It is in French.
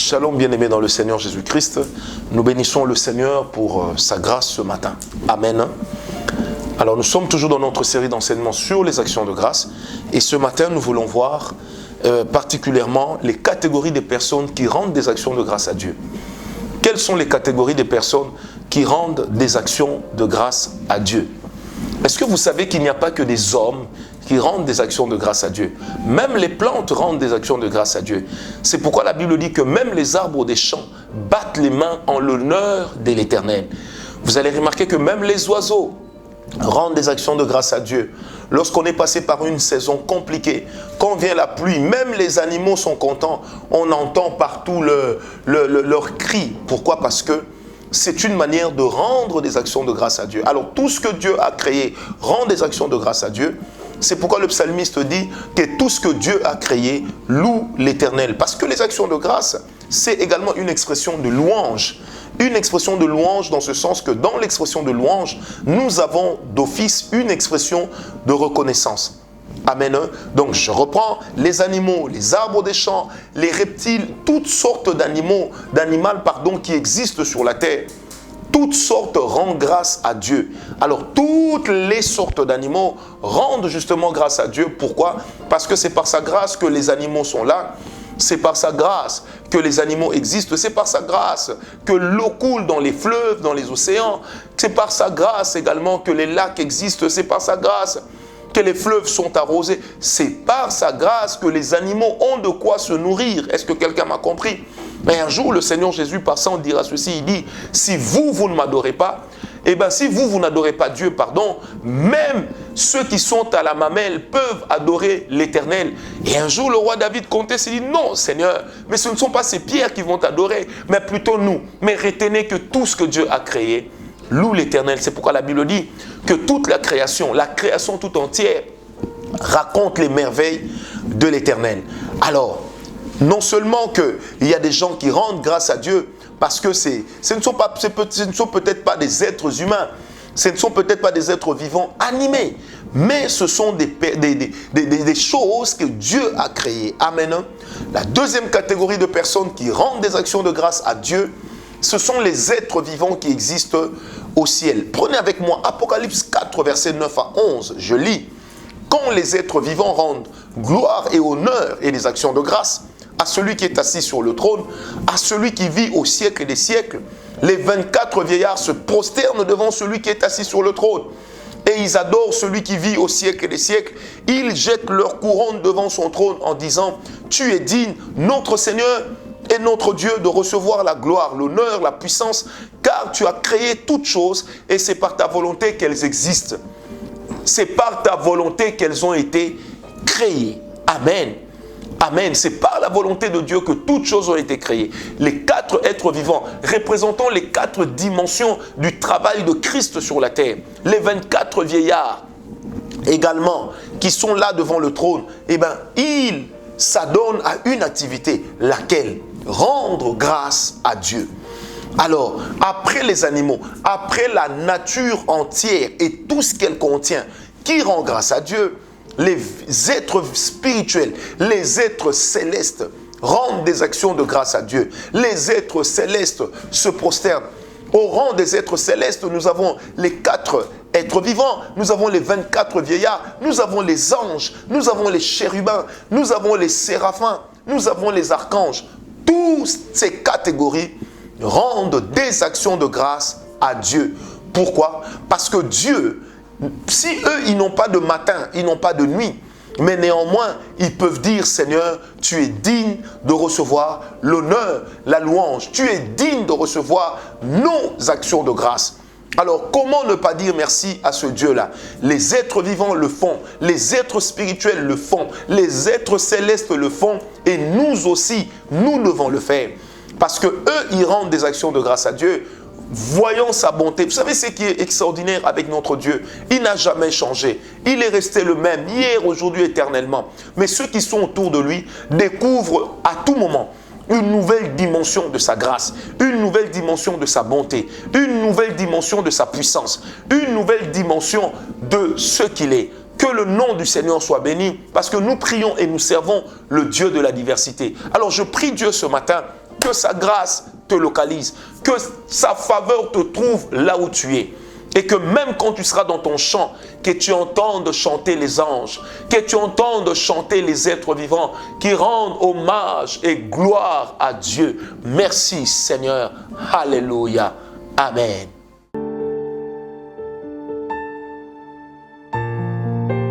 Shalom bien-aimés dans le Seigneur Jésus-Christ. Nous bénissons le Seigneur pour sa grâce ce matin. Amen. Alors nous sommes toujours dans notre série d'enseignements sur les actions de grâce. Et ce matin, nous voulons voir particulièrement les catégories des personnes qui rendent des actions de grâce à Dieu. Quelles sont les catégories des personnes qui rendent des actions de grâce à Dieu? Est-ce que vous savez qu'il n'y a pas que des hommes qui rendent des actions de grâce à Dieu? Même les plantes rendent des actions de grâce à Dieu. C'est pourquoi la Bible dit que même les arbres des champs battent les mains en l'honneur de l'Éternel. Vous allez remarquer que même les oiseaux rendent des actions de grâce à Dieu. Lorsqu'on est passé par une saison compliquée, quand vient la pluie, même les animaux sont contents. On entend partout leur cri. Pourquoi? Parce que c'est une manière de rendre des actions de grâce à Dieu. Alors tout ce que Dieu a créé rend des actions de grâce à Dieu. C'est pourquoi le psalmiste dit que tout ce que Dieu a créé loue l'Éternel. Parce que les actions de grâce, c'est également une expression de louange. Une expression de louange dans ce sens que dans l'expression de louange, nous avons d'office une expression de reconnaissance. Amen. Donc je reprends les animaux, les arbres des champs, les reptiles, toutes sortes d'animaux, qui existent sur la terre. Toutes sortes rendent grâce à Dieu. Alors toutes les sortes d'animaux rendent justement grâce à Dieu. Pourquoi? Parce que c'est par sa grâce que les animaux sont là. C'est par sa grâce que les animaux existent. C'est par sa grâce que l'eau coule dans les fleuves, dans les océans. C'est par sa grâce également que les lacs existent. C'est par sa grâce que les fleuves sont arrosés. C'est par sa grâce que les animaux ont de quoi se nourrir. Est-ce que quelqu'un m'a compris? Mais un jour, le Seigneur Jésus passant dira ceci, il dit, si vous ne m'adorez pas, si vous n'adorez pas Dieu, même ceux qui sont à la mamelle peuvent adorer l'Éternel. Et un jour, le roi David comptait, s'il dit, non Seigneur, mais ce ne sont pas ces pierres qui vont t'adorer, mais plutôt nous. Mais retenez que tout ce que Dieu a créé loue l'Éternel. C'est pourquoi la Bible dit que toute la création tout entière, raconte les merveilles de l'Éternel. Alors, non seulement qu'il y a des gens qui rendent grâce à Dieu, parce que ce ne sont peut-être pas des êtres humains, ce ne sont peut-être pas des êtres vivants animés, mais ce sont des choses que Dieu a créées. Amen. La deuxième catégorie de personnes qui rendent des actions de grâce à Dieu, ce sont les êtres vivants qui existent au ciel. Prenez avec moi Apocalypse 4, versets 9 à 11. Je lis. Quand les êtres vivants rendent gloire et honneur et des actions de grâce à celui qui est assis sur le trône, à celui qui vit au siècle des siècles, les 24 vieillards se prosternent devant celui qui est assis sur le trône. Et ils adorent celui qui vit au siècle des siècles. Ils jettent leur couronne devant son trône en disant, tu es digne, notre Seigneur et notre Dieu, de recevoir la gloire, l'honneur, la puissance, car tu as créé toutes choses et c'est par ta volonté qu'elles existent. C'est par ta volonté qu'elles ont été créées. Amen. Amen. C'est par la volonté de Dieu que toutes choses ont été créées. Les 4 êtres vivants représentant les 4 dimensions du travail de Christ sur la terre. Les 24 vieillards également qui sont là devant le trône. Ils s'adonnent à une activité, laquelle? Rendre grâce à Dieu. Alors, après les animaux, après la nature entière et tout ce qu'elle contient, qui rend grâce à Dieu? Les êtres spirituels, les êtres célestes rendent des actions de grâce à Dieu. Les êtres célestes se prosternent. Au rang des êtres célestes, nous avons les 4 êtres vivants, nous avons les 24 vieillards, nous avons les anges, nous avons les chérubins, nous avons les séraphins, nous avons les archanges. Toutes ces catégories rendent des actions de grâce à Dieu. Pourquoi? Parce que Dieu, si eux, ils n'ont pas de matin, ils n'ont pas de nuit, mais néanmoins, ils peuvent dire, Seigneur, tu es digne de recevoir l'honneur, la louange. Tu es digne de recevoir nos actions de grâce. Alors, comment ne pas dire merci à ce Dieu-là? Les êtres vivants le font, les êtres spirituels le font, les êtres célestes le font, et nous aussi, nous devons le faire. Parce que eux, ils rendent des actions de grâce à Dieu, voyant sa bonté. Vous savez ce qui est extraordinaire avec notre Dieu? Il n'a jamais changé. Il est resté le même, hier, aujourd'hui, éternellement. Mais ceux qui sont autour de lui découvrent à tout moment une nouvelle dimension de sa grâce, une nouvelle dimension de sa bonté, une nouvelle dimension de sa puissance, une nouvelle dimension de ce qu'il est. Que le nom du Seigneur soit béni, parce que nous prions et nous servons le Dieu de la diversité. Alors je prie Dieu ce matin que sa grâce te localise, que sa faveur te trouve là où tu es. Et que même quand tu seras dans ton champ, que tu entendes chanter les anges, que tu entendes chanter les êtres vivants qui rendent hommage et gloire à Dieu. Merci Seigneur. Alléluia. Amen.